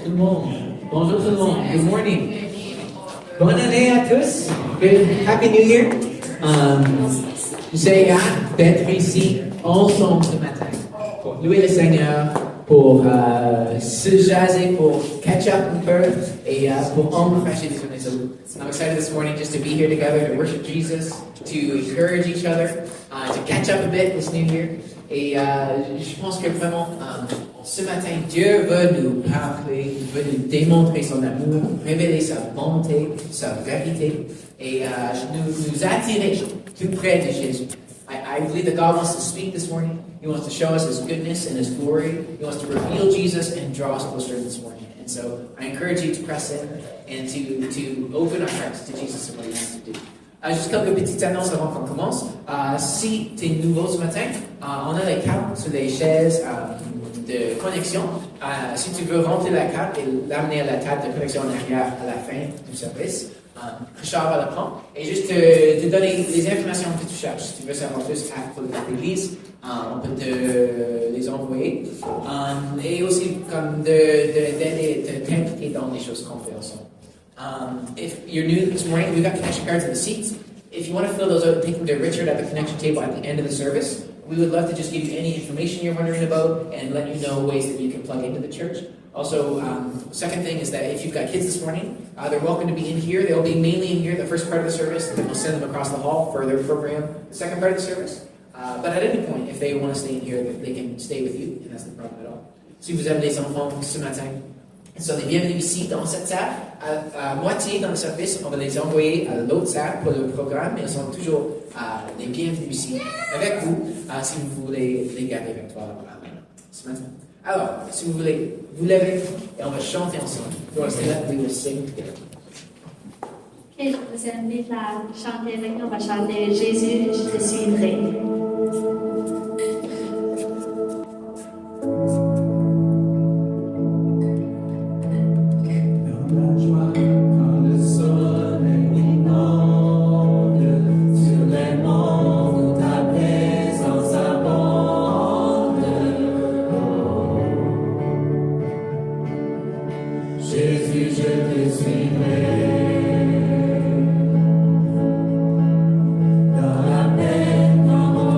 Tout le monde. Bonjour tout le monde. Good morning. Bonne année à tous. Happy New Year. J'ai hâte d'être ici ensemble ce matin pour louer le Seigneur, pour se jaser, pour catch up un peu et pour encourager les uns les autres. I'm excited this morning just to be here together to worship Jesus, to encourage each other, to catch up a bit this new year. Et je pense que vraiment, ce matin, Dieu veut nous parler, veut nous démontrer son amour, révéler sa bonté, sa vérité, et nous attirer tout près de Jésus. I believe that God wants to speak this morning. He wants to show us His goodness and His glory. He wants to reveal Jesus and draw us closer this morning. And so I encourage you to press in and to open our hearts to Jesus and what He wants to do. Juste quelques petites annonces avant qu'on commence. Si tu es nouveau ce matin, on a les cartes sur les chaises de connexion. Si tu veux remplir la carte et l'amener à la table de connexion en arrière à la fin du service, Richard va la prendre. Et juste te donner les informations que tu cherches. Si tu veux savoir plus pour l'église, on peut te les envoyer. Et aussi comme d'aider, de t'impliquer dans les choses qu'on fait ensemble. If you're new this morning, we've got connection cards in the seats. If you want to fill those out, take them to Richard at the connection table at the end of the service. We would love to just give you any information you're wondering about and let you know ways that you can plug into the church. Also, second thing is that if you've got kids this morning, they're welcome to be in here. They'll be mainly in here the first part of the service, and then we'll send them across the hall for their program the second part of the service. But at any point, if they want to stay in here, they can stay with you, and that's no problem at all. Si vous avez des enfants ce matin, ils sont les bienvenus ici dans cette salle. À moitié dans le service, on va les envoyer à l'autre salle pour le programme, mais ils sont toujours les bienvenus ici avec vous si vous voulez les garder avec toi ce matin. Alors, si vous voulez, vous levez et on va chanter ensemble. We will sing together. Ok, je vous invite à chanter avec nous. On va chanter Jésus, je te suivrai. Dans la peine, dans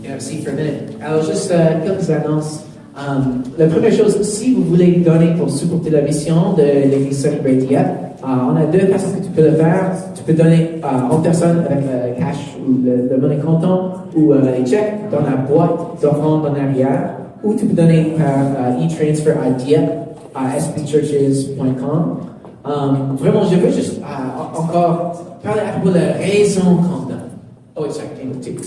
can have a seat for a minute. Alors, juste quelques annonces. La première chose, si vous voulez donner pour supporter la mission de l'église Sunny Brae Dieppe, on a deux façons que tu peux le faire. Tu peux donner en personne avec le cash ou le monnaie comptant ou les chèques dans la boîte d'offrande en arrière, ou tu peux donner par e-transfer à Dieppe à spchurches.com. Vraiment, je veux juste encore parler à propos de la raison qu'on donne. Oh, sorry, English too.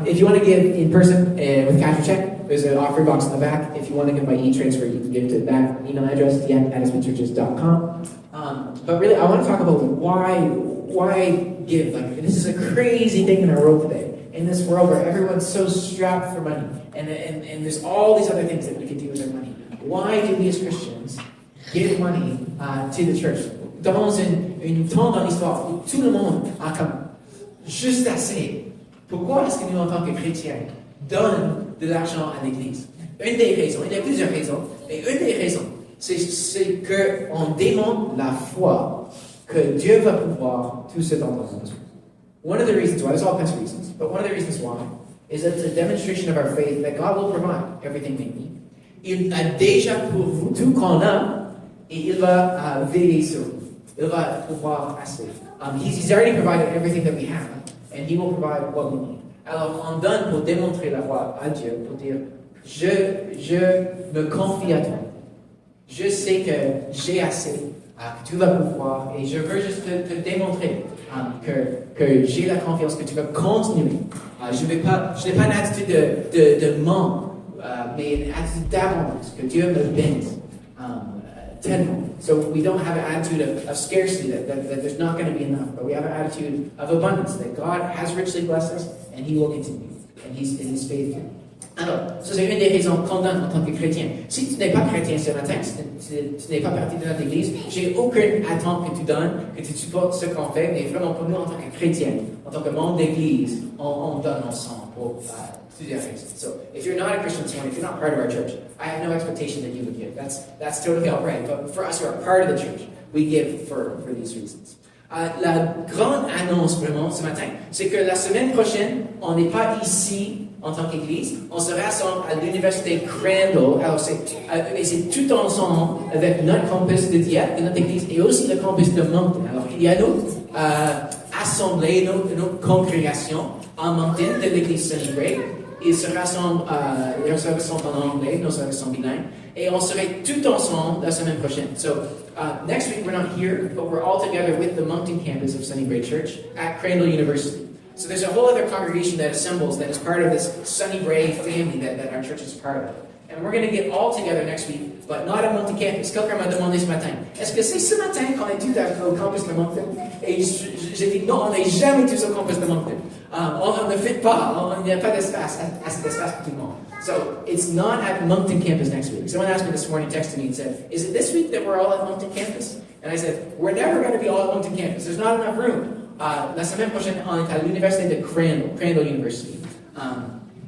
If you want to give in person with cash or check, there's an offering box in the back. If you want to give by e-transfer, you can give to that email address, dieppe@spchurches.com. But really, I want to talk about why give. Like, this is a crazy thing in our world today. In this world where everyone's so strapped for money, and there's all these other things that we can do with our money. Why do we as Christians give money to the church? Dans une temps dans l'histoire où tout le monde a comme juste assez. Pourquoi est-ce que nous, en tant que chrétiens, donnons de l'argent à l'Église? Une des raisons, il y a plusieurs raisons, mais une des raisons, c'est qu'on démontre la foi que Dieu va pouvoir tout ce dont on a besoin. One of the reasons why, there's all kinds of reasons, but one of the reasons why is that it's a demonstration of our faith that God will provide everything we need. Il a déjà pour vous tout qu'on a, et il va veiller sur vous. Il va pouvoir assez. He's already provided everything that we have, and He will provide what we need. Alors, on donne pour démontrer la foi à Dieu, pour dire, je me confie à toi. Je sais que j'ai assez, que tu vas pouvoir, et je veux juste te démontrer que j'ai la confiance que tu vas continuer. Je n'ai pas une attitude de manque, mais une attitude d'abondance, que Dieu me bénisse. Tenfold. So we don't have an attitude of scarcity, that there's not going to be enough, but we have an attitude of abundance, that God has richly blessed us, and He will continue, and He's faithful. Alors, ça c'est une des raisons qu'on donne en tant que chrétien. Si tu n'es pas chrétien ce matin, si tu n'es pas partie de notre église, j'ai aucune attente que tu donnes, que tu supportes ce qu'on fait, mais vraiment pour nous en tant que chrétiens, en tant que membre d'église, on donne ensemble pour plusieurs raisons. So, if you're not a Christian this morning, if you're not part of our church, I have no expectation that you would give. That's totally all right. But for us who are part of the church, we give for these reasons. La grande annonce vraiment ce matin, c'est que la semaine prochaine, on n'est pas ici en tant qu'église, on se rassemble à l'université Crandall. Alors c'est tout ensemble avec notre campus de Dieppe, de notre église, et aussi le campus de Moncton. Alors il y a notre assemblée, notre congrégation en Moncton de l'église Sunny Brae. Ils se rassemblent, nos services sont en anglais, nos services sont bilingues, et on serait tout ensemble la semaine prochaine. So, next week we're not here, but we're all together with the Moncton campus of Sunny Brae Church at Crandall University. So there's a whole other congregation that assembles that is part of this Sunny Brae family that our church is part of. And we're going to get all together next week, but not at Moncton campus. Quelqu'un m'a demandé ce matin, est-ce que c'est ce matin qu'on est tous au campus de Moncton? Et j'ai dit non, on n'est jamais tous au campus de Moncton. On ne fit pas, il n'y a pas d'espace pour tout le monde. So it's not at Moncton campus next week. Someone asked me this morning, texted me and said, is it this week that we're all at Moncton campus? And I said, we're never going to be all at Moncton campus. There's not enough room. La semaine prochaine, on est à l'université de Crandall University.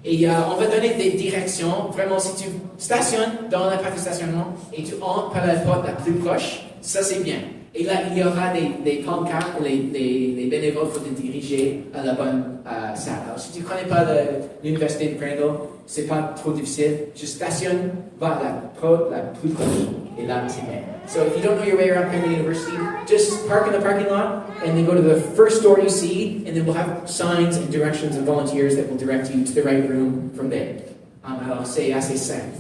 Et on va donner des directions. Vraiment, si tu stationnes dans la partie de stationnement et tu entres par la porte la plus proche, ça c'est bien. Et là, il y aura des pancartes pour les bénévoles pour te diriger à la bonne salle. Alors, si tu ne connais pas l'université de Crandall, c'est pas trop difficile. Je stationne vers la porte la plus proche. Et là, c'est bien. So if you don't know your way around Crandall University, just park in the parking lot and then go to the first door you see, and then we'll have signs and directions and volunteers that will direct you to the right room from there. Alors, c'est assez simple.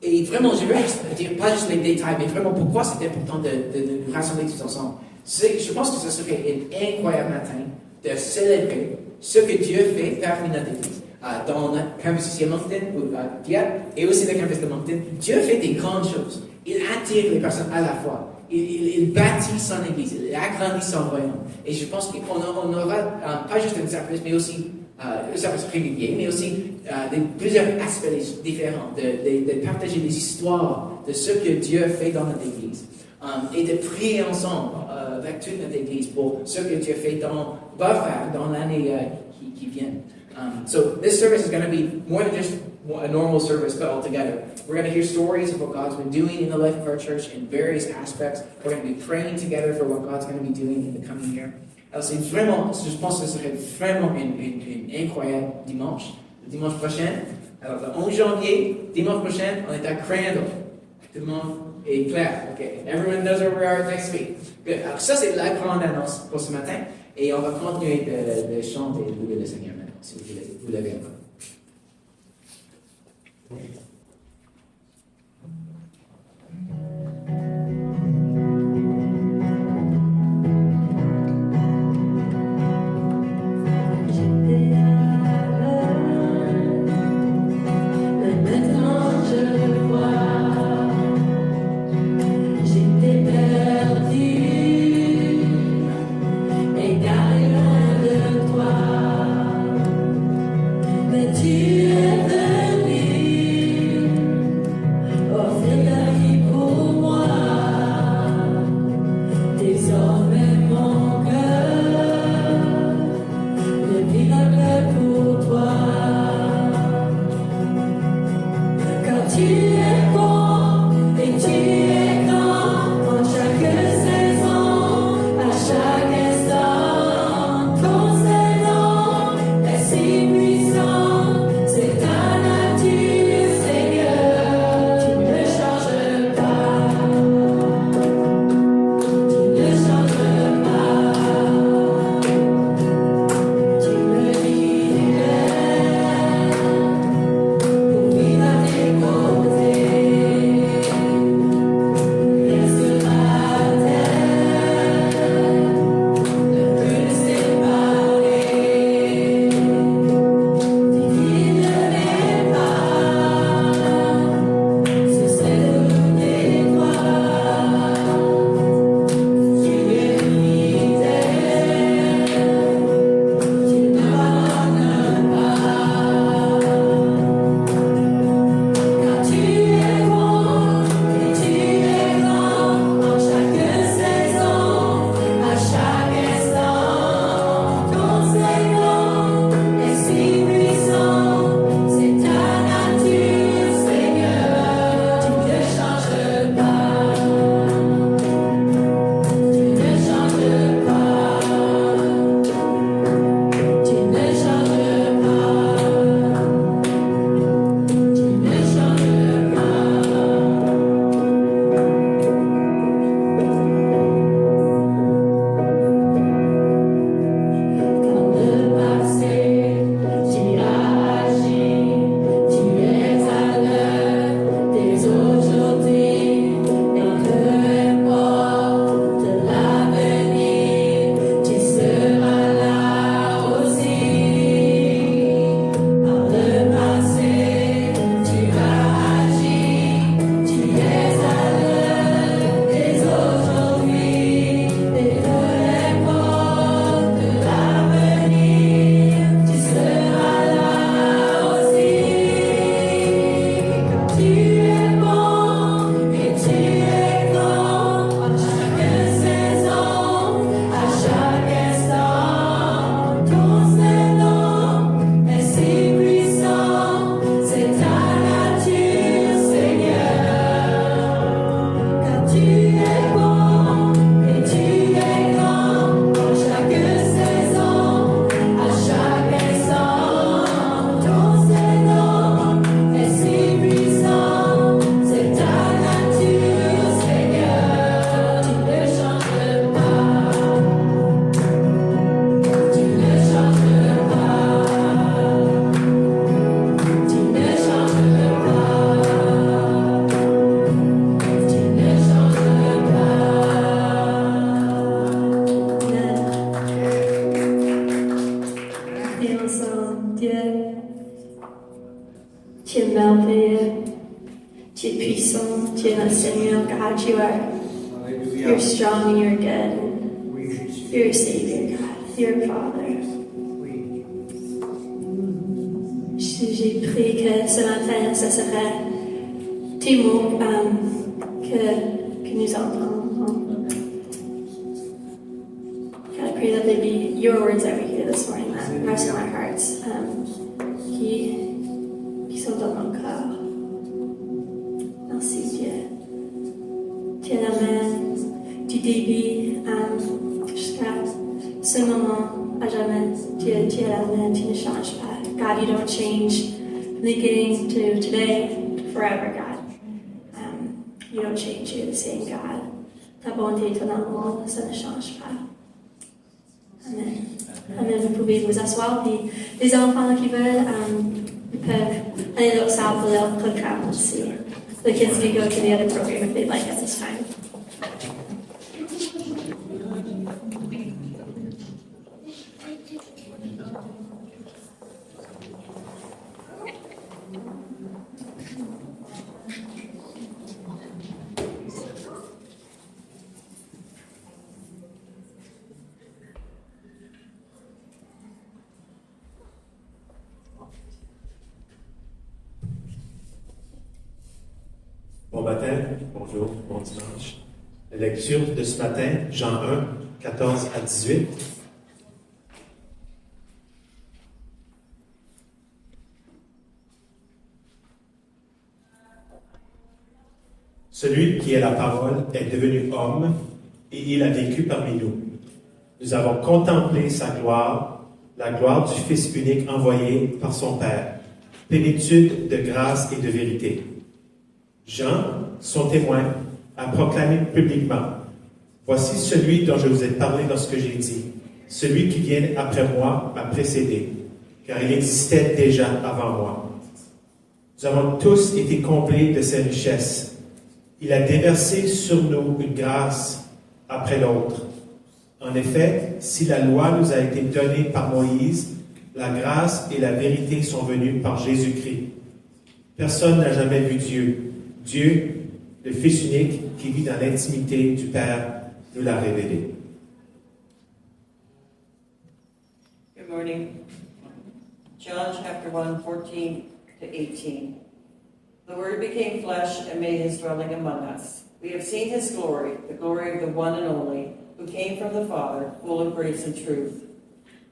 Et vraiment, je veux juste dire, pas juste les détails, mais vraiment pourquoi c'est important de nous rassembler tous ensemble. Je pense que ce serait un incroyable matin de célébrer ce que Dieu fait parmi notre église. Dans notre campus ici à Moncton, ou à Dieppe, et aussi le campus de Moncton, Dieu fait des grandes choses. Il attire les personnes à la foi. Il bâtit son église, il agrandit son royaume. Et je pense qu'on aura pas juste un service, mais aussi un service régulier, mais aussi plusieurs aspects différents, de partager des histoires de ce que Dieu fait dans notre église. Et de prier ensemble avec toute notre église pour ce que Dieu va faire dans l'année qui vient. So this service is going to be more than just a normal service, but all together. We're going to hear stories of what God's been doing in the life of our church in various aspects. We're going to be praying together for what God's going to be doing in the coming year. Alors c'est vraiment, je pense que ce serait vraiment une incroyable dimanche. Le dimanche prochain, alors le 11 janvier, dimanche prochain, on est à Crandall. Tout le monde est clair. OK. Everyone knows where we are next week. Good. Alors ça, c'est la grande annonce pour ce matin. Et on va continuer de chanter et de louer le Seigneur maintenant, si vous l'avez encore. You're strong and you're good. You're a Savior, God. You're a Father. J'ai prié que ce matin, ce serait tes mots que nous entendons. God, I pray that they be your words that we hear this morning, that rest in our hearts, qui sont dans nos cœurs. Merci Dieu. Tu es la main du début jusqu'à ce moment. ne change pas. God, you don't change from the beginning to today, forever, God. You don't change. You're the same God. Ta bonté, ton amour, ça ne change pas. Amen. Amen. Vous pouvez vous asseoir. Puis les enfants qui veulent, ils peuvent aller dans salle pour leur programme aussi. The kids can go to the other program if they'd like at this time. Bon matin, bonjour, bon dimanche. La lecture de ce matin, Jean 1, 14 à 18. Celui qui est la parole est devenu homme et il a vécu parmi nous. Nous avons contemplé sa gloire, la gloire du Fils unique envoyé par son Père, plénitude de grâce et de vérité. Jean, son témoin, a proclamé publiquement: voici celui dont je vous ai parlé lorsque j'ai dit, celui qui vient après moi m'a précédé, car il existait déjà avant moi. Nous avons tous été comblés de ses richesses. Il a déversé sur nous une grâce après l'autre. En effet, si la loi nous a été donnée par Moïse, la grâce et la vérité sont venues par Jésus-Christ. Personne n'a jamais vu Dieu. Dieu, le Fils unique qui vit dans l'intimité du Père, nous l'a révélé. Good morning. John chapter 1, 14 to 18. The Word became flesh and made his dwelling among us. We have seen his glory, the glory of the one and only, who came from the Father, full of grace and truth.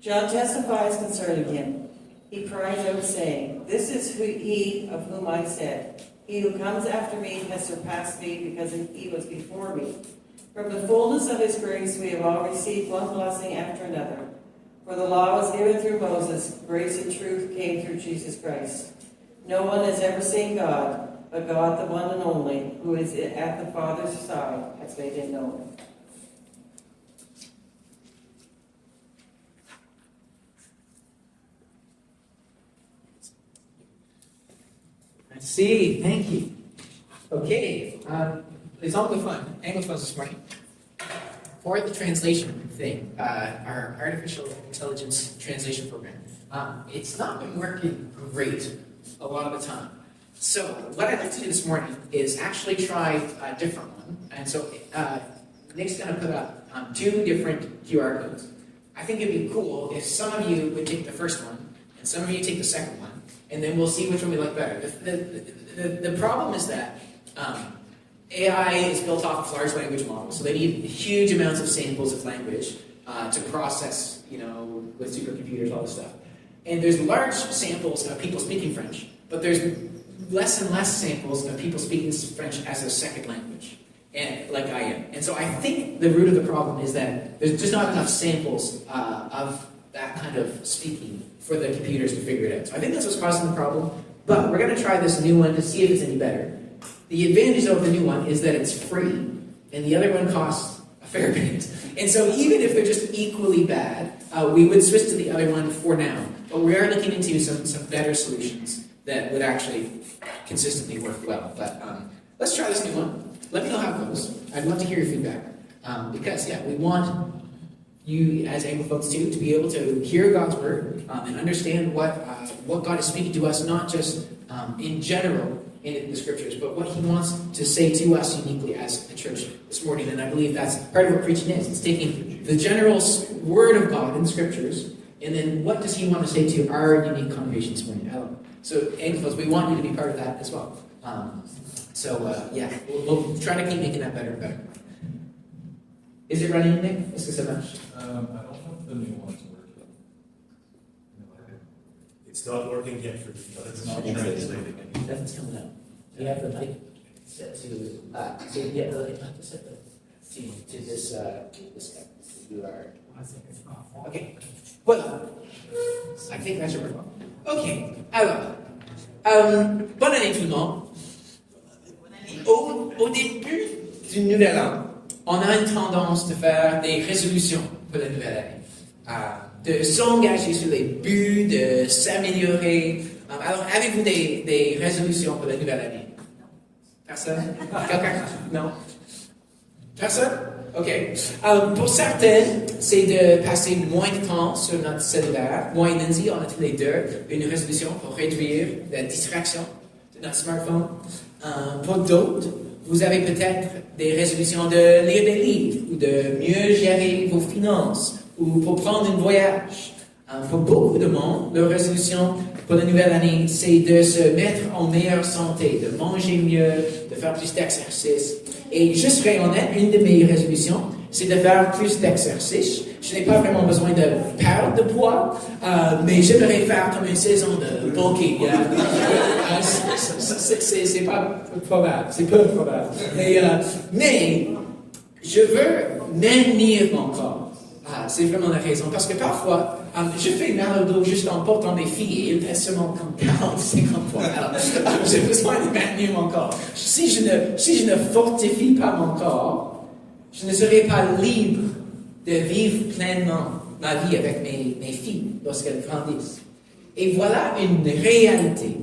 John testifies concerning him. He cries out, saying, this is he of whom I said, he who comes after me has surpassed me, because he was before me. From the fullness of his grace we have all received one blessing after another. For the law was given through Moses, grace and truth came through Jesus Christ. No one has ever seen God, but God, the one and only, who is at the Father's side, has made him known. See, thank you. Okay, les anglophones this morning. For the translation thing, our artificial intelligence translation program, it's not been working great a lot of the time. So what I'd like to do this morning is actually try a different one. And so Nick's going to put up 2 different QR codes. I think it'd be cool if some of you would take the first one and some of you take the second one. And then we'll see which one we like better. The problem is that AI is built off of large language models, so they need huge amounts of samples of language to process, with supercomputers, all this stuff. And there's large samples of people speaking French, but there's less and less samples of people speaking French as a second language, and like I am. And so I think the root of the problem is that there's just not enough samples of that kind of speaking for the computers to figure it out. So I think that's what's causing the problem, but we're going to try this new one to see if it's any better. The advantage of the new one is that it's free, and the other one costs a fair bit. And so even if they're just equally bad, we would switch to the other one for now. But we are looking into some better solutions that would actually consistently work well. But let's try this new one. Let me know how it goes. I'd love to hear your feedback. Because, we want you as Anglophones too to be able to hear God's word and understand what God is speaking to us, not just in general in the scriptures, but what he wants to say to us uniquely as a church this morning. And I believe that's part of what preaching is. It's taking the general word of God in the scriptures, and then what does he want to say to our unique congregation this morning? So Anglophones, we want you to be part of that as well. We'll try to keep making that better and better. Is it running, Nick? Est-ce que ça marche? I don't know if the new one's working. It's not working yet for you. It's not translating anything. Nothing's coming up. You have the mic set to, so you have to set the this guy. You are. Okay. Voilà. I think that should work. Ok. Alors, bonne année tout le monde. Au début du nouvel an, on a une tendance de faire des résolutions pour la nouvelle année. De s'engager sur les buts, de s'améliorer. Alors, avez-vous des résolutions pour la nouvelle année? Personne? Quelqu'un? Non? Personne? OK. Pour certains, c'est de passer moins de temps sur notre cellulaire. Moi et Lindsay, on a tous les deux une résolution pour réduire la distraction de notre smartphone. Pour d'autres, vous avez peut-être des résolutions de lire des livres ou de mieux gérer vos finances ou pour prendre un voyage. Pour beaucoup de monde, leur résolution pour la nouvelle année, c'est de se mettre en meilleure santé, de manger mieux, de faire plus d'exercice. Et je serai honnête, une de mes résolutions, c'est de faire plus d'exercice. Je n'ai pas vraiment besoin de perdre de poids, mais j'aimerais faire comme une saison de bulking. C'est pas probable, c'est peu probable. Mais je veux maintenir mon corps. C'est vraiment la raison. Parce que parfois, je fais mal au dos juste en portant mes filles et ils pèsent seulement comme 40, 50 fois. Alors, j'ai besoin de maintenir mon corps. Si je ne fortifie pas mon corps, je ne serai pas libre de vivre pleinement ma vie avec mes filles lorsqu'elles grandissent. Et voilà une réalité,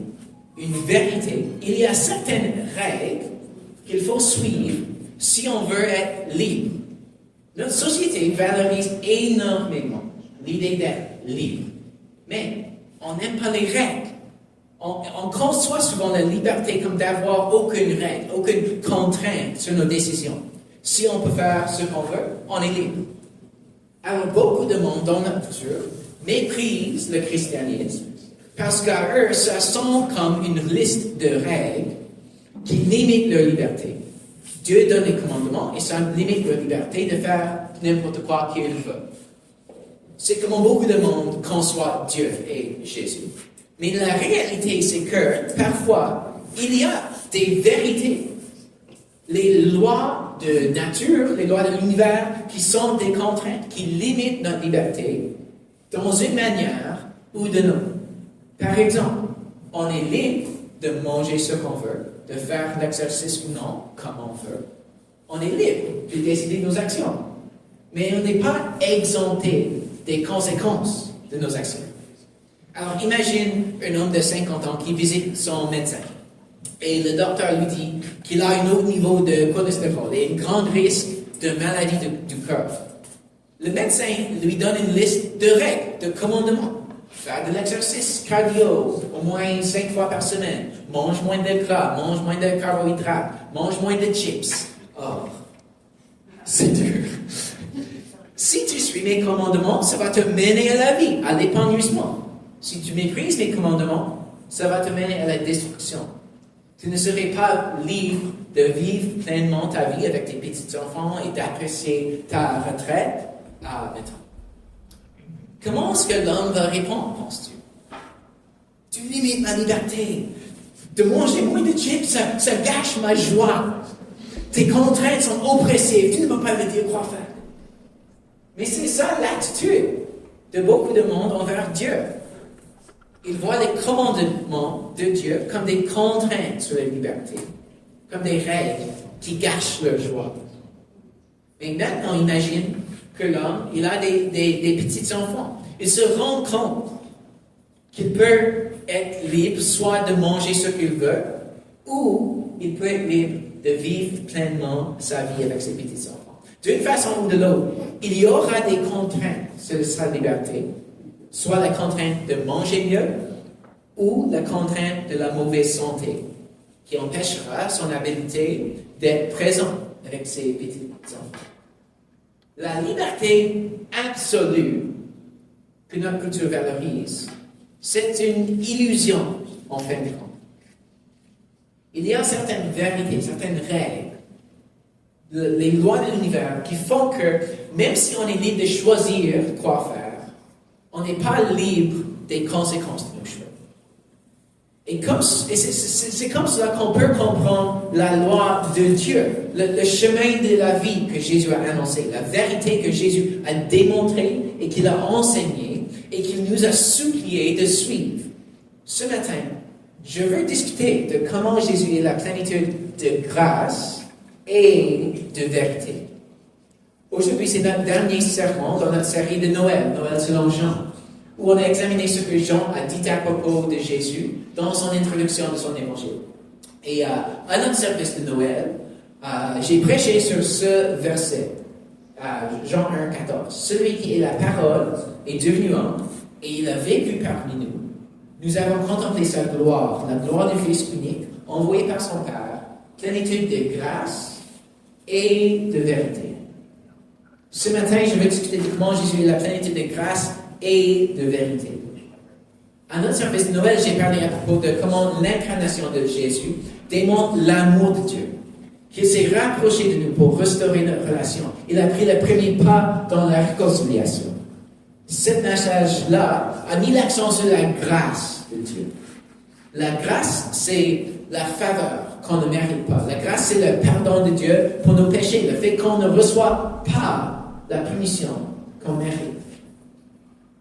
une vérité. Il y a certaines règles qu'il faut suivre si on veut être libre. Notre société valorise énormément l'idée d'être libre. Mais on n'aime pas les règles. On conçoit souvent la liberté comme d'avoir aucune règle, aucune contrainte sur nos décisions. Si on peut faire ce qu'on veut, on est libre. Alors beaucoup de monde dans notre culture méprisent le christianisme parce qu'à eux, ça semble comme une liste de règles qui limitent leur liberté. Dieu donne les commandements et ça limite leur liberté de faire n'importe quoi qu'il veut. C'est comment beaucoup de monde conçoit Dieu et Jésus. Mais la réalité, c'est que parfois, il y a des vérités. Les lois de nature, les lois de l'univers, qui sont des contraintes, qui limitent notre liberté dans une manière ou de l'autre. Par exemple, on est libre de manger ce qu'on veut, de faire l'exercice ou non, comme on veut. On est libre de décider nos actions. Mais on n'est pas exempté des conséquences de nos actions. Alors, imagine un homme de 50 ans qui visite son médecin. Et le docteur lui dit qu'il a un haut niveau de cholestérol et un grand risque de maladie du cœur. Le médecin lui donne une liste de règles, de commandements. Faire de l'exercice cardio au moins 5 fois par semaine. Mange moins de gras, mange moins de carbohydrates, mange moins de chips. Oh, c'est dur. Si tu suis mes commandements, ça va te mener à la vie, à l'épanouissement. Si tu méprises mes commandements, ça va te mener à la destruction. Tu ne serais pas libre de vivre pleinement ta vie avec tes petits-enfants et d'apprécier ta retraite à 20 ans. Comment est-ce que l'homme va répondre, penses-tu? Tu limites ma liberté. De manger moins de chips, ça gâche ma joie. Tes contraintes sont oppressives. Tu ne peux pas me dire quoi faire. Mais c'est ça l'attitude de beaucoup de monde envers Dieu. Ils voient les commandements de Dieu comme des contraintes sur la liberté, comme des règles qui gâchent leur joie. Mais maintenant, imagine que l'homme, il a des petits-enfants. Il se rend compte qu'il peut être libre soit de manger ce qu'il veut, ou il peut être libre de vivre pleinement sa vie avec ses petits-enfants. D'une façon ou de l'autre, il y aura des contraintes sur sa liberté, soit la contrainte de manger mieux, ou la contrainte de la mauvaise santé, qui empêchera son habilité d'être présent avec ses petits-enfants. La liberté absolue que notre culture valorise, c'est une illusion en fin de compte. Il y a certaines vérités, certaines règles, les lois de l'univers qui font que même si on est libre de choisir quoi faire, on n'est pas libre des conséquences de nos choix. Et c'est comme cela qu'on peut comprendre la loi de Dieu, le chemin de la vie que Jésus a annoncé, la vérité que Jésus a démontrée et qu'il a enseignée et qu'il nous a supplié de suivre. Ce matin, je veux discuter de comment Jésus est la plénitude de grâce et de vérité. Aujourd'hui, c'est notre dernier sermon dans notre série de Noël, Noël selon Jean, où on a examiné ce que Jean a dit à propos de Jésus dans son introduction de son évangile. Et à notre service de Noël, j'ai prêché sur ce verset, Jean 1, 14. Celui qui est la parole est devenu homme et il a vécu parmi nous. Nous avons contemplé sa gloire, la gloire du Fils unique, envoyé par son Père, plénitude de grâce et de vérité. Ce matin, je veux discuter de comment Jésus est la plénitude de grâce et de vérité. À notre service de Noël, j'ai parlé à propos de comment l'incarnation de Jésus démontre l'amour de Dieu, qu'il s'est rapproché de nous pour restaurer notre relation. Il a pris le premier pas dans la réconciliation. Ce message-là a mis l'accent sur la grâce de Dieu. La grâce, c'est la faveur qu'on ne mérite pas. La grâce, c'est le pardon de Dieu pour nos péchés, le fait qu'on ne reçoit pas la punition qu'on mérite.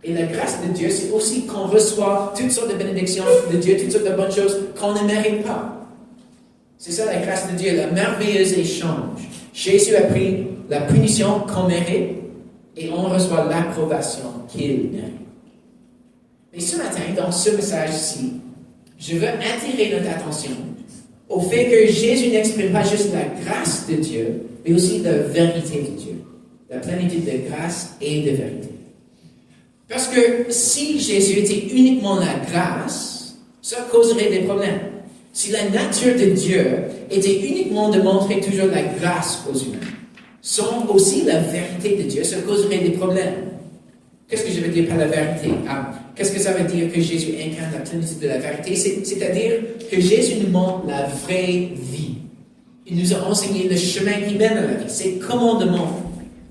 Et la grâce de Dieu, c'est aussi qu'on reçoit toutes sortes de bénédictions de Dieu, toutes sortes de bonnes choses qu'on ne mérite pas. C'est ça la grâce de Dieu, le merveilleux échange. Jésus a pris la punition qu'on mérite et on reçoit l'approbation qu'il mérite. Mais ce matin, dans ce message-ci, je veux attirer notre attention au fait que Jésus n'exprime pas juste la grâce de Dieu, mais aussi la vérité de Dieu, la plénitude de grâce et de vérité. Parce que si Jésus était uniquement la grâce, ça causerait des problèmes. Si la nature de Dieu était uniquement de montrer toujours la grâce aux humains, sans aussi la vérité de Dieu, ça causerait des problèmes. Qu'est-ce que je veux dire par la vérité? Qu'est-ce que ça veut dire que Jésus incarne la plénitude de la vérité? C'est-à-dire que Jésus nous montre la vraie vie. Il nous a enseigné le chemin qui mène à la vie. Ses commandements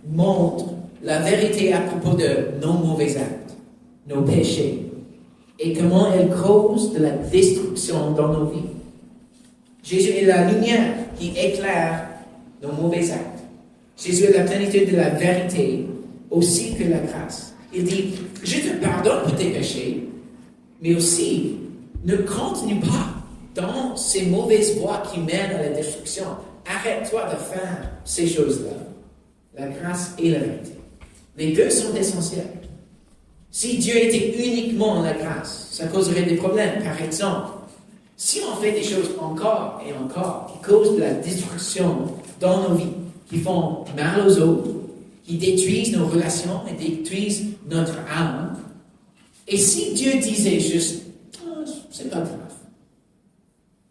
montrent la vérité à propos de nos mauvais actes, nos péchés, et comment elles causent de la destruction dans nos vies. Jésus est la lumière qui éclaire nos mauvais actes. Jésus est la plénitude de la vérité aussi que la grâce. Il dit, je te pardonne pour tes péchés, mais aussi, ne continue pas dans ces mauvaises voies qui mènent à la destruction. Arrête-toi de faire ces choses-là, la grâce et la vérité. Les deux sont essentiels. Si Dieu était uniquement la grâce, ça causerait des problèmes. Par exemple, si on fait des choses encore et encore qui causent de la destruction dans nos vies, qui font mal aux autres, qui détruisent nos relations et détruisent notre âme, et si Dieu disait juste, oh, c'est pas grave,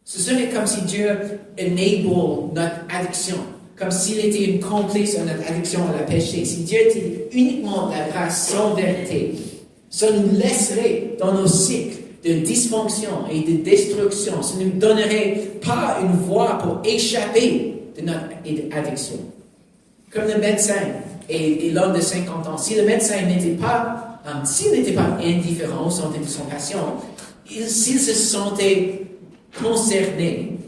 ce serait comme si Dieu enable notre addiction, comme s'il était une complice à notre addiction à la péché. Si Dieu était uniquement la grâce sans vérité, ça nous laisserait dans nos cycles de dysfonction et de destruction. Ça ne nous donnerait pas une voie pour échapper de notre addiction. Comme le médecin et l'homme de 50 ans, si le médecin n'était pas, s'il n'était pas indifférent aux santé de son patient, s'il se sentait concerné,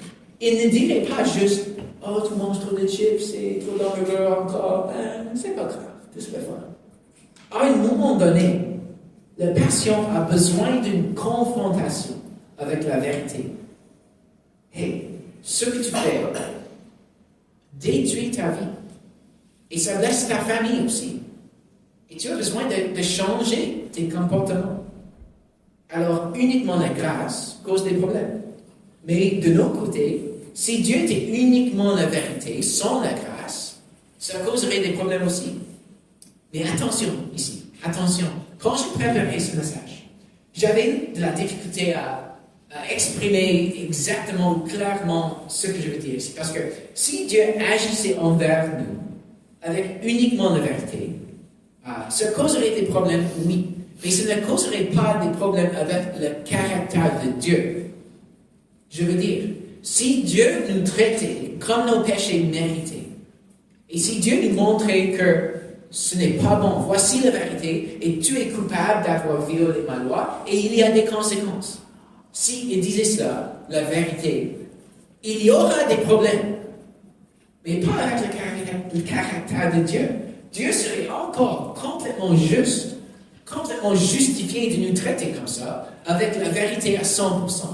il ne dirait pas juste « Oh, tu manges trop de chips et trop d'hamburgers encore, c'est pas grave, tout se fait faire. » À un moment donné, le patient a besoin d'une confrontation avec la vérité. Hey, ce que tu fais détruit ta vie. Et ça laisse ta famille aussi. Et tu as besoin de changer tes comportements. Alors, uniquement la grâce cause des problèmes. Mais de notre côté, si Dieu était uniquement la vérité, sans la grâce, ça causerait des problèmes aussi. Mais attention ici, attention. Quand je préparais ce message, j'avais de la difficulté à exprimer exactement, clairement ce que je veux dire. C'est parce que si Dieu agissait envers nous avec uniquement la vérité, ça causerait des problèmes, oui. Mais ça ne causerait pas des problèmes avec le caractère de Dieu. Je veux dire, si Dieu nous traitait comme nos péchés mérités, et si Dieu nous montrait que ce n'est pas bon, voici la vérité, et tu es coupable d'avoir violé ma loi, et il y a des conséquences. s'il disait cela, la vérité, il y aura des problèmes. Mais pas avec le caractère de Dieu. Dieu serait encore complètement juste, complètement justifié de nous traiter comme ça, avec la vérité à 100%.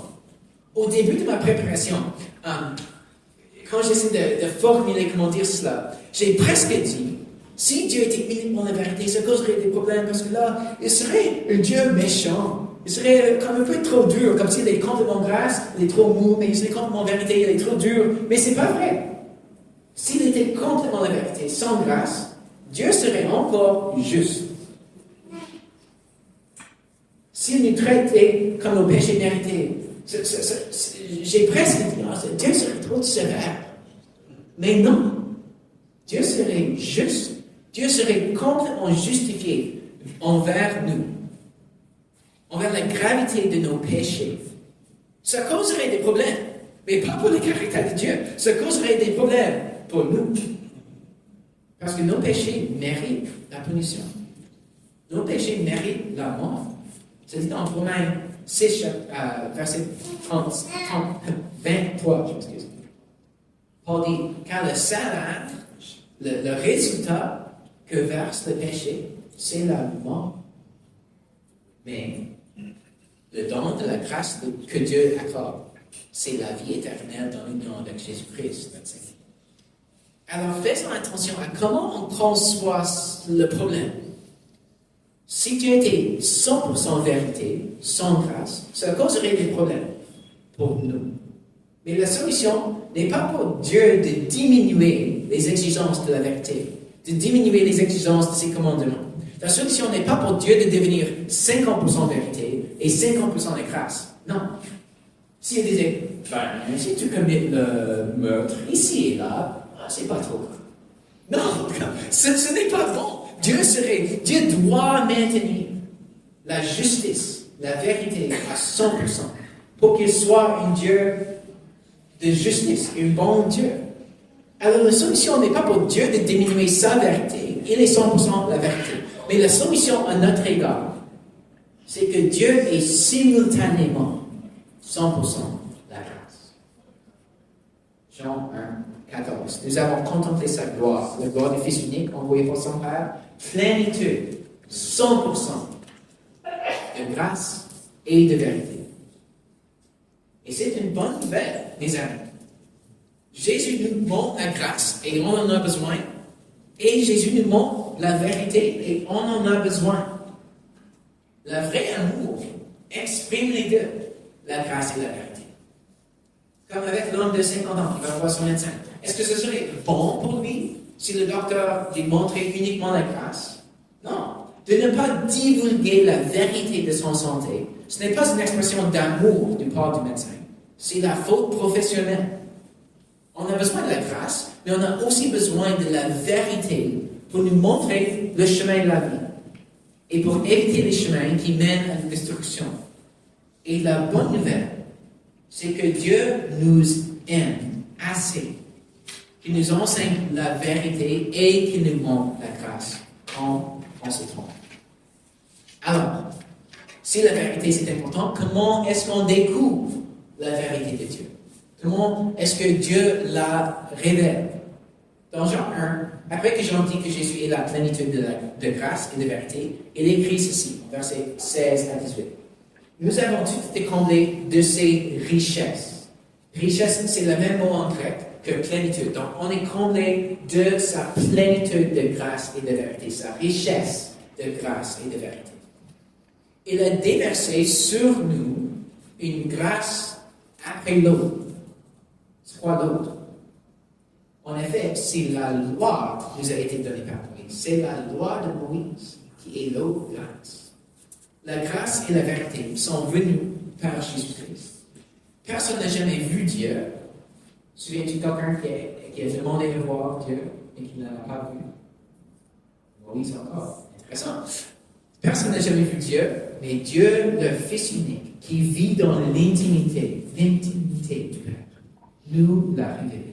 Au début de ma préparation, quand j'essaie de formuler comment dire cela, j'ai presque dit, si Dieu était uniquement la vérité, ça causerait des problèmes, parce que là, il serait un Dieu méchant. Il serait comme un peu trop dur, comme s'il est complètement grâce, il est trop mou, mais il serait complètement vérité, il est trop dur. Mais c'est pas vrai. S'il était complètement la vérité, sans grâce, Dieu serait encore juste. S'il nous traitait comme nos péchés mérités, j'ai presque dit, Dieu serait trop sévère. Mais non, Dieu serait juste. Dieu serait complètement justifié envers nous, envers la gravité de nos péchés. Ça causerait des problèmes, mais pas pour le caractère de Dieu. Ça causerait des problèmes pour nous. Parce que nos péchés méritent la punition. Nos péchés méritent la mort. C'est dit dans Romains 6, verset 23, je m'excuse. Paul dit, car le salaire, le résultat que verse le péché, c'est la mort. Mais le don de la grâce que Dieu accorde, c'est la vie éternelle dans l'union avec Jésus-Christ. Alors faisons attention à comment on conçoit le problème. Si Dieu était 100% vérité, sans grâce, ça causerait des problèmes pour nous. Mais la solution n'est pas pour Dieu de diminuer les exigences de la vérité, de diminuer les exigences de ses commandements. La solution n'est pas pour Dieu de devenir 50% vérité et 50% de grâce. Non. S'il disait, si tu commets le meurtre ici et là, c'est pas trop grave. Non, ce n'est pas bon. Dieu doit maintenir la justice, la vérité à 100% pour qu'il soit un Dieu de justice, un bon Dieu. Alors la solution n'est pas pour Dieu de diminuer sa vérité, il est 100% la vérité. Mais la solution à notre égard, c'est que Dieu est simultanément 100% la grâce. Jean 1, 14. Nous avons contemplé sa gloire, la gloire du Fils unique envoyé par son Père, plénitude, 100% de grâce et de vérité. Et c'est une bonne nouvelle, mes amis. Jésus nous montre la grâce et on en a besoin. Et Jésus nous montre la vérité et on en a besoin. Le vrai amour exprime les deux, la grâce et la vérité. Comme avec l'homme de 50 ans qui va voir son médecin. Est-ce que ce serait bon pour lui si le docteur lui montrait uniquement la grâce? Non. De ne pas divulguer la vérité de son santé, ce n'est pas une expression d'amour du part du médecin. C'est la faute professionnelle. On a besoin de la grâce, mais on a aussi besoin de la vérité pour nous montrer le chemin de la vie et pour éviter les chemins qui mènent à la destruction. Et la bonne nouvelle, c'est que Dieu nous aime assez, qu'il nous enseigne la vérité et qu'il nous montre la grâce quand on se trompe. Alors, si la vérité c'est important, comment est-ce qu'on découvre la vérité de Dieu? Comment est-ce que Dieu la révèle? Dans Jean 1, après que Jean dit que Jésus est la plénitude de grâce et de vérité, il écrit ceci, versets 16 à 18. Nous avons tout été comblés de ses richesses. Richesse, c'est le même mot en grec que plénitude. Donc, on est comblé de sa plénitude de grâce et de vérité, sa richesse de grâce et de vérité. Il a déversé sur nous une grâce après l'autre. C'est quoi l'autre? En effet, si la loi nous a été donnée par Moïse, c'est la loi de Moïse qui est l'autre grâce. La grâce et la vérité sont venues par Jésus-Christ. Personne n'a jamais vu Dieu. Souviens-tu quelqu'un qui a demandé de voir Dieu et qui ne l'a pas vu? Moïse encore. Intéressant. Personne n'a jamais vu Dieu, mais Dieu, le Fils unique, qui vit dans l'intimité du Père, nous l'a révélé.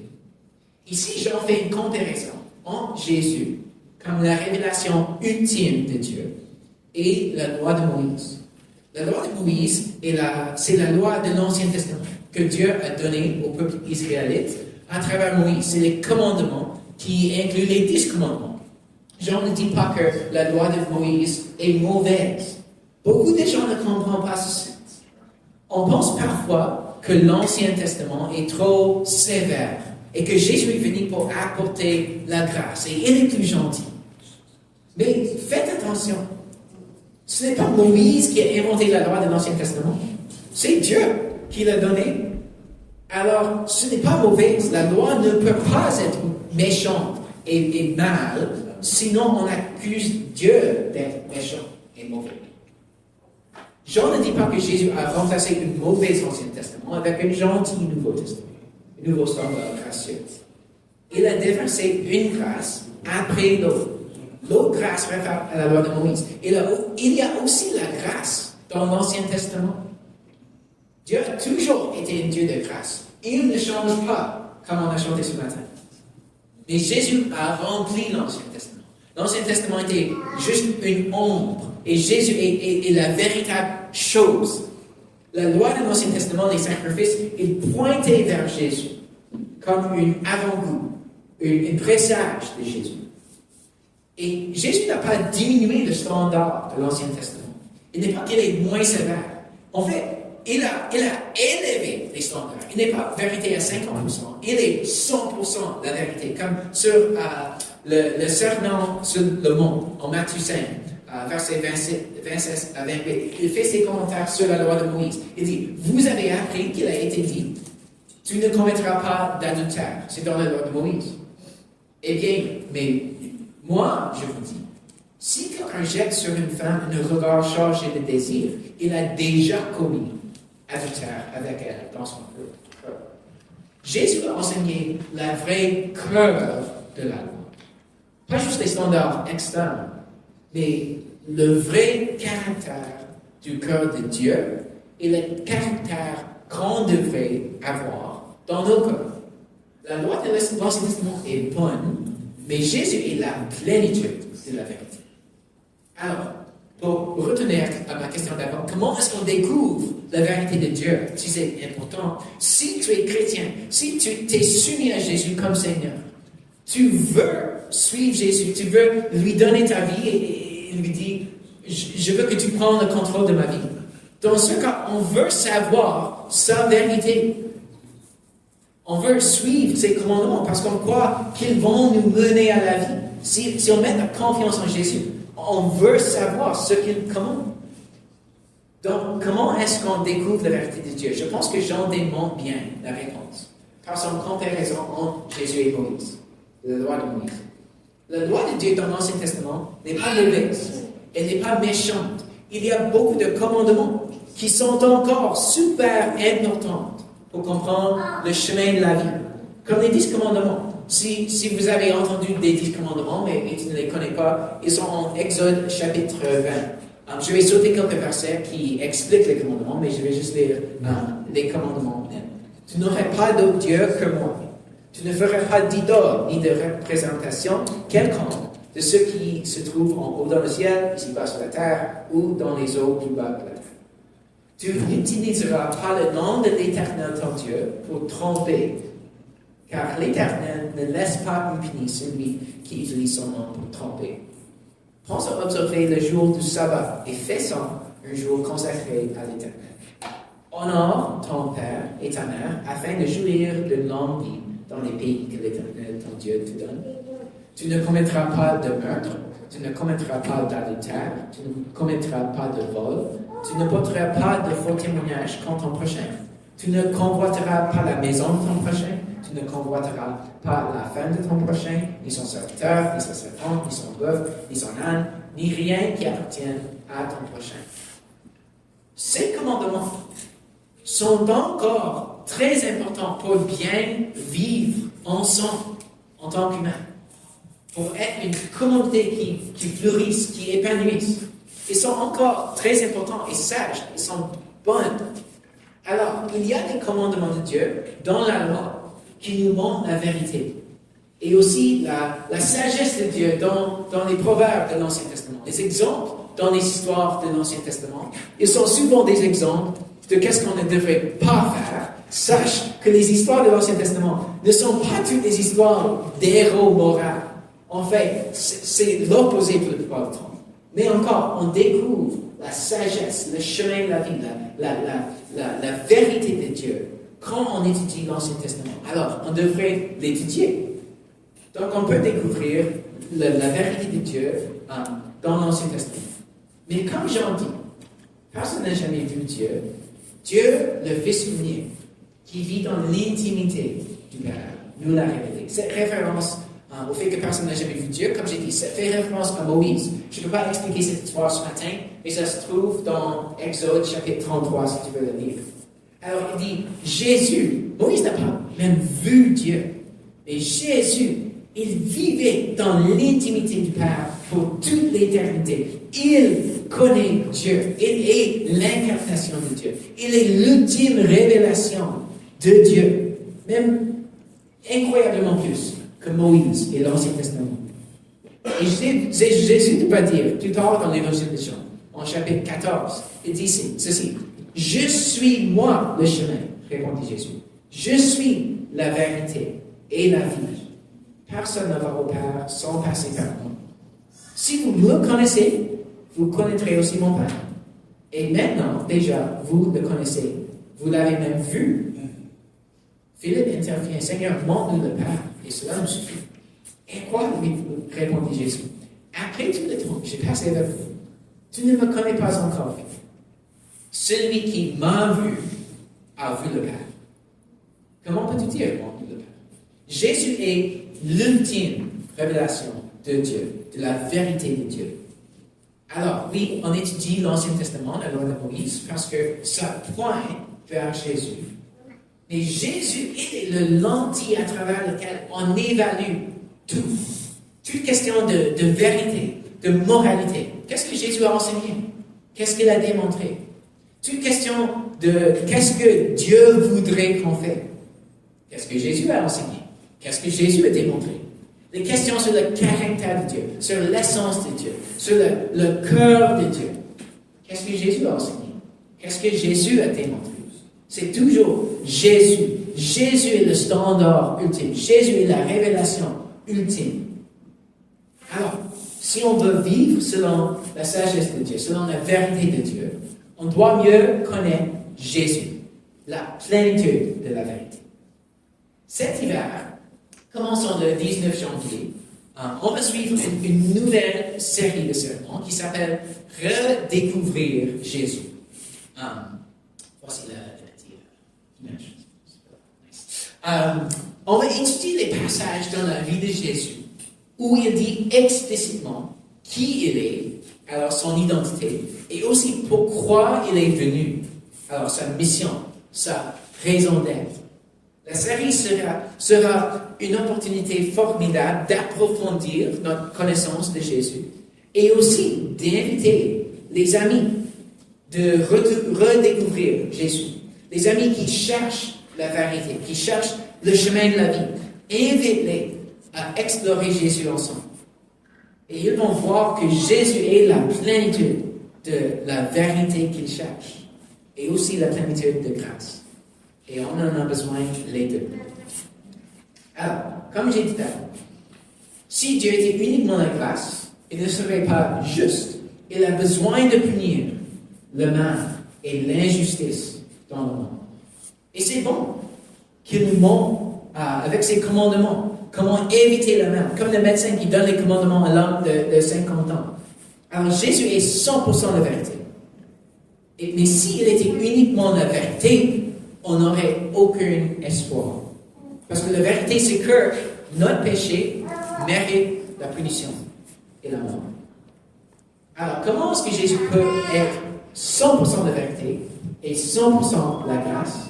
Ici, j'en fais une comparaison entre Jésus, comme la révélation ultime de Dieu, et la loi de Moïse. La loi de Moïse, c'est la loi de l'Ancien Testament que Dieu a donnée au peuple israélite à travers Moïse. C'est les commandements qui incluent les 10 commandements. Jean ne dit pas que la loi de Moïse est mauvaise. Beaucoup de gens ne comprennent pas ceci. On pense parfois que l'Ancien Testament est trop sévère et que Jésus est venu pour apporter la grâce et il est plus gentil. Mais faites attention. Ce n'est pas Moïse qui a inventé la loi de l'Ancien Testament. C'est Dieu qui l'a donnée. Alors, ce n'est pas mauvais. La loi ne peut pas être méchante et mal, sinon on accuse Dieu d'être méchant et mauvais. Jean ne dit pas que Jésus a remplacé une mauvaise Ancien Testament avec un gentil Nouveau Testament, un nouveau standard gracieux. Il a déversé une grâce après l'autre. L'autre grâce réfère à la loi de Moïse. Il y a aussi la grâce dans l'Ancien Testament. Dieu a toujours été un Dieu de grâce. Il ne change pas, comme on a chanté ce matin. Mais Jésus a rempli l'Ancien Testament. L'Ancien Testament était juste une ombre. Et Jésus est la véritable chose. La loi de l'Ancien Testament, les sacrifices, ils pointaient vers Jésus comme un avant-goût, un présage de Jésus. Et Jésus n'a pas diminué le standard de l'Ancien Testament. Il n'est pas qu'il est moins sévère. En fait, il a élevé les standards. Il n'est pas vérité à 50%. Il est 100% la vérité. Comme sur le serment sur le mont, en Matthieu 5, versets 26 à 28. Il fait ses commentaires sur la loi de Moïse. Il dit, vous avez appris qu'il a été dit, tu ne commettras pas d'adultère. C'est dans la loi de Moïse. Eh bien, mais moi, je vous dis, si quelqu'un jette sur une femme un regard chargé de désir, il a déjà commis adultère avec elle dans son cœur. Jésus a enseigné la vraie cœur de la loi. Pas juste les standards externes, mais le vrai caractère du cœur de Dieu et le caractère qu'on devrait avoir dans nos cœurs. La loi de l'Ancien Testament est bonne, mais Jésus est la plénitude de la vérité. Alors, pour retenir à ma question d'avant, comment est-ce qu'on découvre la vérité de Dieu? Si c'est important, si tu es chrétien, si tu t'es soumis à Jésus comme Seigneur, tu veux suivre Jésus, tu veux lui donner ta vie et lui dire, je veux que tu prennes le contrôle de ma vie. Dans ce cas, on veut savoir sa vérité. On veut suivre ses commandements parce qu'on croit qu'ils vont nous mener à la vie. Si on met la confiance en Jésus, on veut savoir ce qu'il commande. Donc, comment est-ce qu'on découvre la vérité de Dieu? Je pense que Jean démontre bien la réponse par son comparaison entre Jésus et Moïse, la loi de Moïse. La loi de Dieu dans l'Ancien Testament n'est pas mauvaise, elle n'est pas méchante. Il y a beaucoup de commandements qui sont encore super importants pour comprendre le chemin de la vie. Comme les 10 commandements. Si vous avez entendu des 10 commandements, mais tu ne les connais pas, ils sont en Exode chapitre 20. Je vais sauter quelques versets qui expliquent les commandements, mais je vais juste lire les commandements. Tu n'aurais pas d'autre Dieu que moi. Tu ne ferais pas d'idole ni de représentation quelconque de ce qui se trouve en haut dans le ciel, ici-bas sur la terre, ou dans les eaux plus bas que la terre. Tu n'utiliseras pas le nom de l'Éternel ton Dieu pour tromper, car l'Éternel ne laisse pas impuni celui qui utilise son nom pour tromper. Pense à observer le jour du sabbat et fais-en un jour consacré à l'Éternel. Honore ton père et ta mère afin de jouir de longue vie dans les pays que l'Éternel ton Dieu te donne. Tu ne commettras pas de meurtre, tu ne commettras pas d'adultère, tu ne commettras pas de vol, tu ne porteras pas de faux témoignages contre ton prochain. Tu ne convoiteras pas la maison de ton prochain, tu ne convoiteras pas la femme de ton prochain, ni son serviteur, ni sa servante, ni son bœuf, ni son âne, ni rien qui appartienne à ton prochain. Ces commandements sont encore très importants pour bien vivre ensemble en tant qu'humains, pour être une communauté qui fleurisse, qui épanouisse. Ils sont encore très importants et sages, ils sont bonnes. Alors, il y a des commandements de Dieu dans la loi qui nous montrent la vérité. Et aussi la sagesse de Dieu dans les proverbes de l'Ancien Testament. Les exemples dans les histoires de l'Ancien Testament, ils sont souvent des exemples de qu'est-ce qu'on ne devrait pas faire. Sache que les histoires de l'Ancien Testament ne sont pas toutes des histoires d'héros moraux. En fait, c'est l'opposé pour la plupart du temps. Mais encore, on découvre la sagesse, le chemin de la vie, la vérité de Dieu quand on étudie l'Ancien Testament. Alors, on devrait l'étudier. Donc, on peut découvrir la vérité de Dieu dans l'Ancien Testament. Mais comme j'en dis, personne n'a jamais vu Dieu. Dieu, le Fils unique, qui vit dans l'intimité du Père, nous l'a révélé. Cette référence au fait que personne n'a jamais vu Dieu, comme j'ai dit, ça fait référence à Moïse. Je ne peux pas expliquer cette histoire ce matin, mais ça se trouve dans Exode chapitre 33, si tu veux le lire. Alors il dit, Jésus, Moïse n'a pas même vu Dieu, mais Jésus, il vivait dans l'intimité du Père pour toute l'éternité. Il connaît Dieu. Il est l'incarnation de Dieu. Il est l'ultime révélation de Dieu. Même incroyablement plus que Moïse et l'Ancien Testament. Et Jésus ne va dire, plus tard dans l'Évangile de Jean, en chapitre 14, il dit ceci. Je suis moi le chemin, répondit Jésus. Je suis la vérité et la vie. Personne ne va au Père sans passer par moi. Si vous me connaissez, vous connaîtrez aussi mon Père. Et maintenant, déjà, vous le connaissez. Vous l'avez même vu. Philippe intervient, Seigneur, montre-nous le Père, et cela nous suffit. Et quoi, lui répondit Jésus. Après tout le temps, j'ai passé avec vous. Tu ne me connais pas encore. Celui qui m'a vu a vu le Père. Comment peux-tu dire, montre-nous le Père? Jésus est l'ultime révélation de Dieu, de la vérité de Dieu. Alors, oui, on étudie l'Ancien Testament, la loi de Moïse, parce que ça pointe vers Jésus. Mais Jésus est le lentille à travers lequel on évalue tout. Toute question de vérité, de moralité. Qu'est-ce que Jésus a enseigné? Qu'est-ce qu'il a démontré? Toute question de qu'est-ce que Dieu voudrait qu'on fasse? Qu'est-ce que Jésus a enseigné? Qu'est-ce que Jésus a démontré? Les questions sur le caractère de Dieu, sur l'essence de Dieu, sur le cœur de Dieu. Qu'est-ce que Jésus a enseigné? Qu'est-ce que Jésus a démontré? C'est toujours Jésus. Jésus est le standard ultime. Jésus est la révélation ultime. Alors, si on veut vivre selon la sagesse de Dieu, selon la vérité de Dieu, on doit mieux connaître Jésus, la plénitude de la vérité. Cet hiver, commençons le 19 janvier, on va suivre une nouvelle série de sermons qui s'appelle Redécouvrir Jésus. Voici l'image. On va étudier les passages dans la vie de Jésus où il dit explicitement qui il est, alors son identité, et aussi pourquoi il est venu, alors sa mission, sa raison d'être. La série sera une opportunité formidable d'approfondir notre connaissance de Jésus et aussi d'inviter les amis de redécouvrir Jésus. Les amis qui cherchent la vérité, qui cherchent le chemin de la vie. Invite-les à explorer Jésus ensemble. Et ils vont voir que Jésus est la plénitude de la vérité qu'ils cherchent et aussi la plénitude de grâce. Et on en a besoin les deux. Alors, comme j'ai dit avant, si Dieu était uniquement la grâce, il ne serait pas juste. Il a besoin de punir le mal et l'injustice dans le monde. Et c'est bon qu'il nous montre avec ses commandements comment éviter le mal, comme le médecin qui donne les commandements à l'homme de 50 ans. Alors Jésus est 100% la vérité. Mais s'il était uniquement la vérité, on n'aurait aucun espoir. Parce que la vérité, c'est que notre péché mérite la punition et la mort. Alors, comment est-ce que Jésus peut être 100% la vérité et 100% la grâce?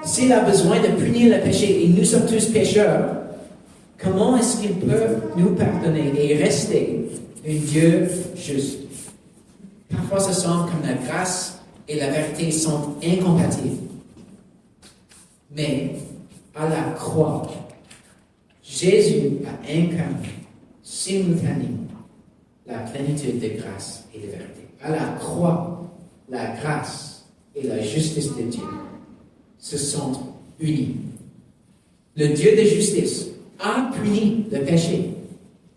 S'il a besoin de punir le péché et nous sommes tous pécheurs, comment est-ce qu'il peut nous pardonner et rester un Dieu juste? Parfois, ça semble comme la grâce et la vérité sont incompatibles. Mais à la croix, Jésus a incarné simultanément la plénitude de grâce et de vérité. À la croix, la grâce et la justice de Dieu se sont unis. Le Dieu de justice a puni le péché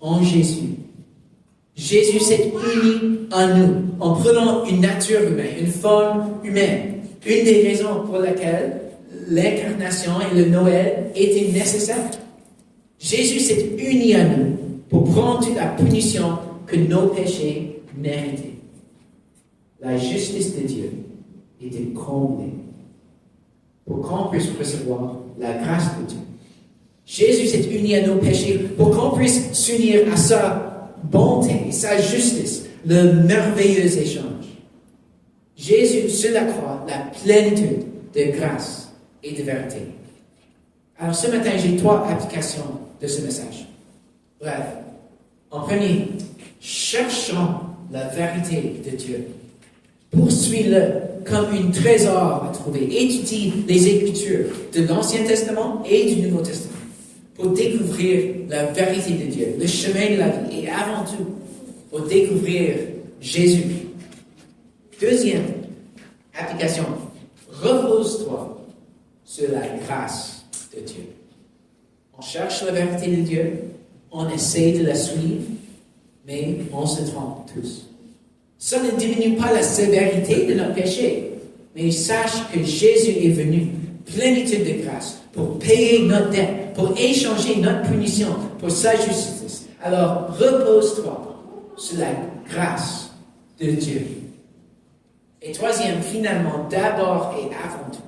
en Jésus. Jésus s'est uni en nous en prenant une nature humaine, une forme humaine. Une des raisons pour lesquelles l'incarnation et le Noël étaient nécessaires. Jésus s'est uni à nous pour prendre toute la punition que nos péchés méritaient. La justice de Dieu était comblée pour qu'on puisse recevoir la grâce de Dieu. Jésus s'est uni à nos péchés pour qu'on puisse s'unir à sa bonté et sa justice, le merveilleux échange. Jésus, sur la croix, la plénitude de grâce et de vérité. Alors ce matin, j'ai 3 applications de ce message. Bref, en premier, cherchons la vérité de Dieu. Poursuis-le comme un trésor à trouver. Étudie les Écritures de l'Ancien Testament et du Nouveau Testament pour découvrir la vérité de Dieu, le chemin de la vie et avant tout, pour découvrir Jésus. Deuxième application, repose-toi sur la grâce de Dieu. On cherche la vérité de Dieu, on essaie de la suivre, mais on se trompe tous. Ça ne diminue pas la sévérité de notre péché, mais sache que Jésus est venu, plénitude de grâce, pour payer notre dette, pour échanger notre punition pour sa justice. Alors, repose-toi sur la grâce de Dieu. Et troisième, finalement, d'abord et avant tout,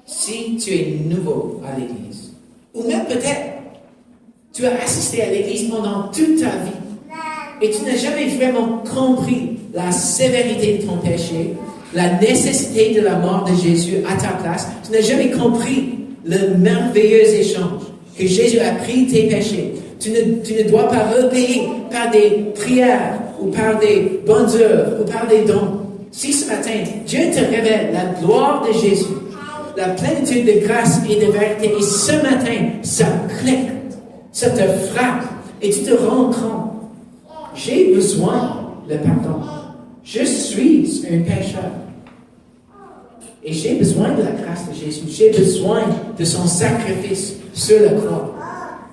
si tu es nouveau à l'Église, ou même peut-être tu as assisté à l'Église pendant toute ta vie, et tu n'as jamais vraiment compris la sévérité de ton péché, la nécessité de la mort de Jésus à ta place, tu n'as jamais compris le merveilleux échange que Jésus a pris tes péchés. Tu ne dois pas repayer par des prières, ou par des bonnes œuvres, ou par des dons. Si ce matin, Dieu te révèle la gloire de Jésus, la plénitude de grâce et de vérité, et ce matin, ça clique, ça te frappe, et tu te rends compte, j'ai besoin de pardon. Je suis un pécheur. Et j'ai besoin de la grâce de Jésus. J'ai besoin de son sacrifice sur la croix.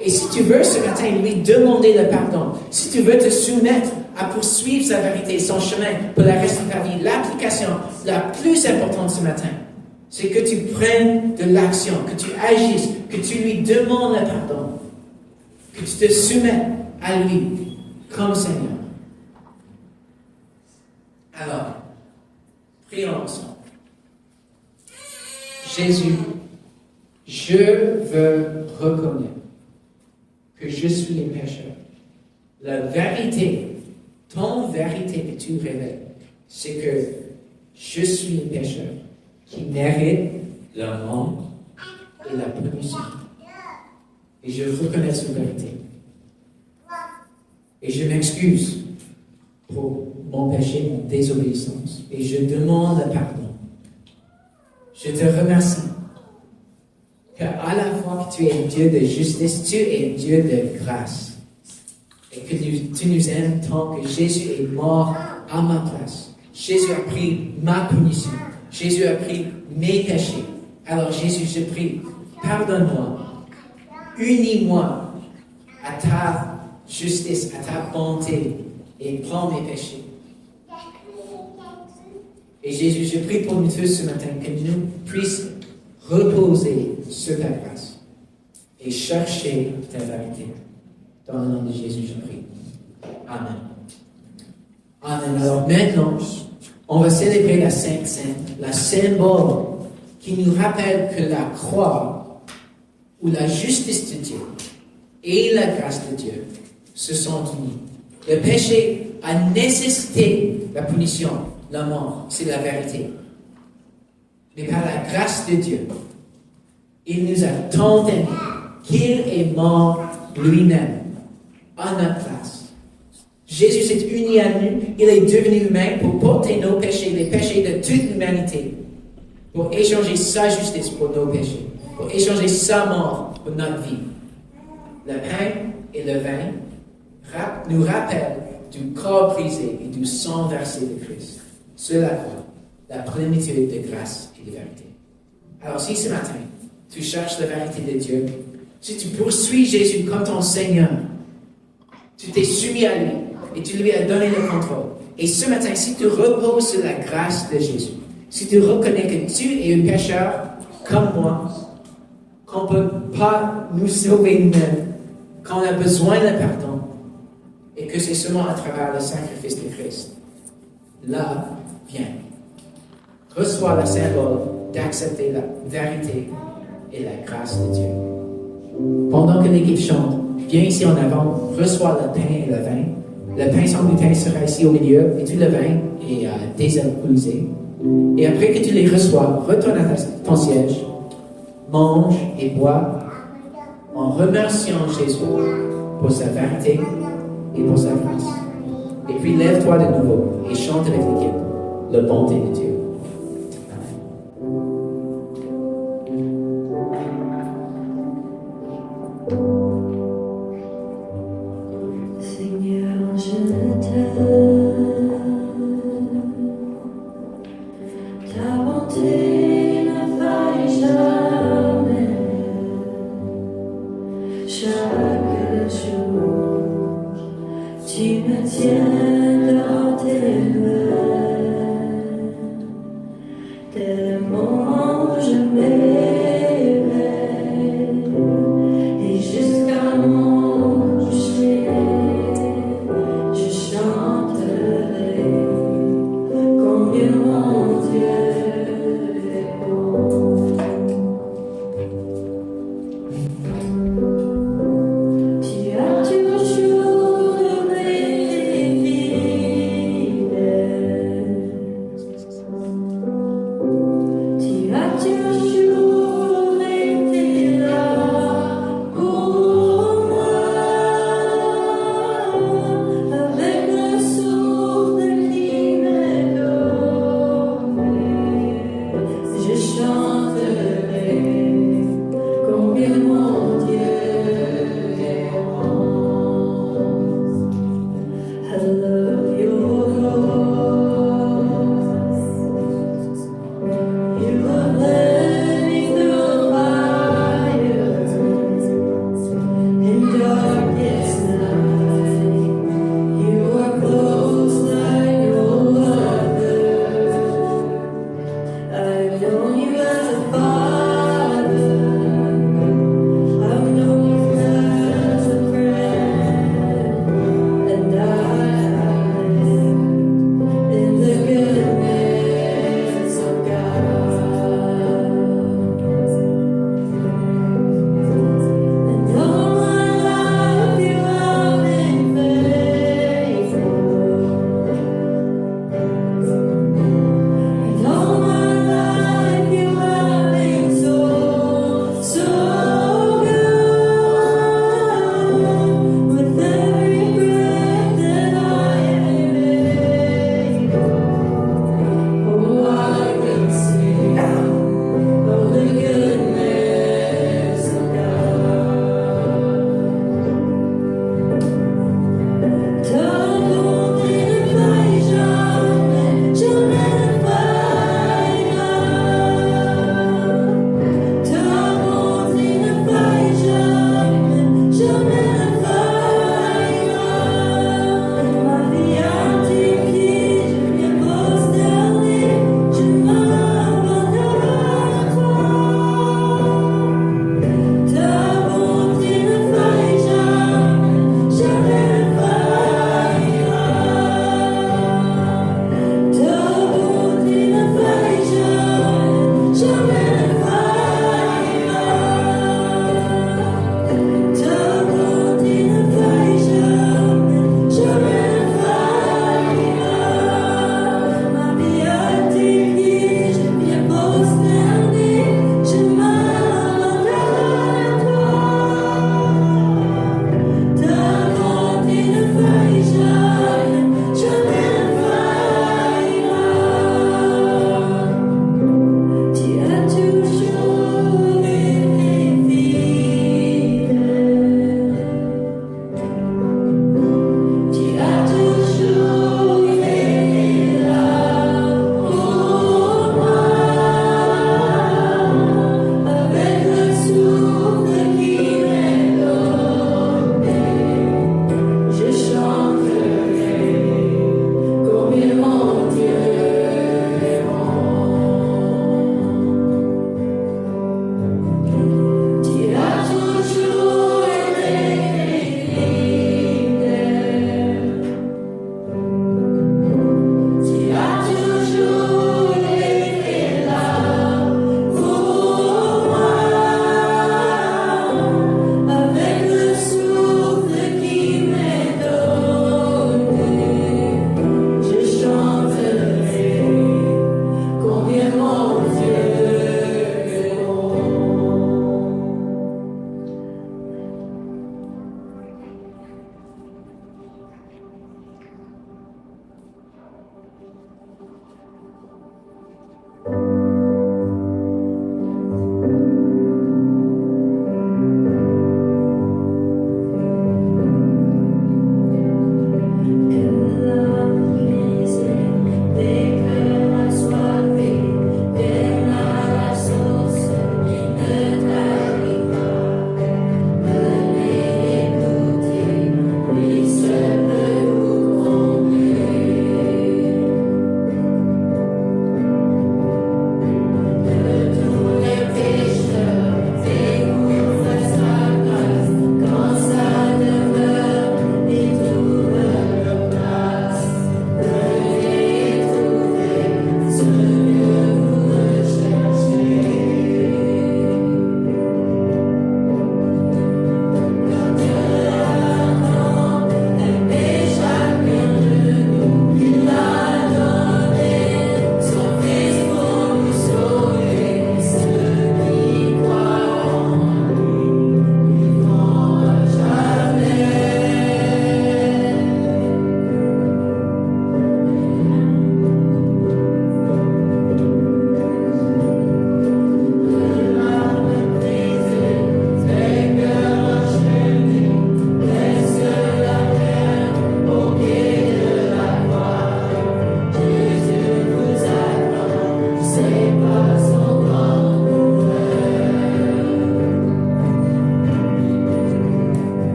Et si tu veux ce matin lui demander le pardon, si tu veux te soumettre à poursuivre sa vérité, son chemin pour la reste de ta vie, l'application la plus importante ce matin, c'est que tu prennes de l'action, que tu agisses, que tu lui demandes le pardon, que tu te soumettes à lui comme Seigneur. Alors, prions ensemble. Jésus, je veux reconnaître que je suis un pécheur. La vérité, ton vérité que tu révèles, c'est que je suis un pécheur qui mérite la mort et la punition. Et je reconnais cette vérité. Et je m'excuse pour mon péché, mon désobéissance. Et je demande le pardon. Je te remercie qu'à la fois que tu es un Dieu de justice, tu es un Dieu de grâce. Et que tu nous aimes tant que Jésus est mort à ma place. Jésus a pris ma punition. Jésus a pris mes péchés. Alors Jésus, je prie, pardonne-moi. Unis-moi à ta justice, à ta bonté et prends mes péchés. Et Jésus, je prie pour nous tous ce matin que nous puissions reposer sur ta grâce et chercher ta vérité. Dans le nom de Jésus, je prie. Amen. Amen. Alors maintenant, on va célébrer la Sainte Seine, la symbole qui nous rappelle que la croix ou la justice de Dieu et la grâce de Dieu se sont unis. Le péché a nécessité la punition, la mort, c'est la vérité. Mais par la grâce de Dieu, il nous a tant aimés qu'il est mort lui-même à notre place. Jésus s'est uni à nous, il est devenu humain pour porter nos péchés, les péchés de toute l'humanité, pour échanger sa justice pour nos péchés, pour échanger sa mort pour notre vie. Le pain et le vin nous rappellent du corps brisé et du sang versé de Christ sur la croix, la plénitude de grâce et de vérité. Alors si ce matin, tu cherches la vérité de Dieu, si tu poursuis Jésus comme ton Seigneur, tu t'es soumis à lui et tu lui as donné le contrôle. Et ce matin, si tu reposes sur la grâce de Jésus, si tu reconnais que tu es un pécheur comme moi, qu'on ne peut pas nous sauver nous-mêmes, qu'on a besoin de pardon, et que c'est seulement à travers le sacrifice de Christ, là, viens. Reçois le symbole d'accepter la vérité et la grâce de Dieu. Pendant que l'équipe chante, viens ici en avant, reçois le pain et le vin. Le pain sans gluten sera ici au milieu, et tout le vin est désalcoolisé. Et après que tu les reçois, retourne à ton siège, mange et bois en remerciant Jésus pour sa vérité et pour sa grâce. Et puis lève-toi de nouveau et chante avec l'équipe la bonté de Dieu. Seigneur, je t'aime. Ta bonté ne faille jamais. Chaque jour, tu me tiens dans tes mains. Dès le moment où je m'éveille et jusqu'à mon coucher, je chanterai combien mon Dieu est bon. Tu as toujours été fidèle. Tu as toujours été là pour moi, avec le souffle qui m'est donné. Je chanterai combien mon Dieu est bon. I love your voice. You have led me through fire in darkest night. You are close like no other. I've known you as a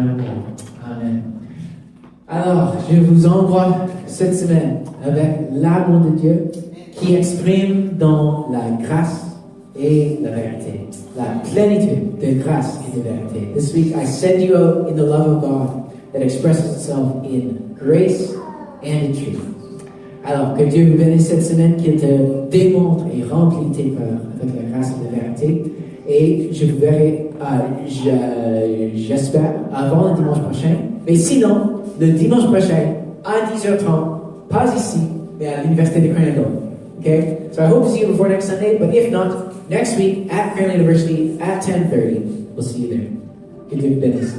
amour. Amen. Alors, je vous envoie cette semaine avec l'amour de Dieu qui exprime dans la grâce et la vérité. La plénitude de grâce et de vérité. This week I send you out in the love of God that expresses itself in grace and in truth. Alors, que Dieu vous bénisse cette semaine, qu'il te démontre et remplit tes peurs avec la grâce et la vérité. Et je vous verrai, j'espère, avant le dimanche prochain. Mais sinon, le dimanche prochain, à 10h30, pas ici, mais à l'Université de Cranhill. Okay? So I hope to see you before next Sunday, but if not, next week at Cranhill University at 10:30. We'll see you there. Que Dieu vous bénisse.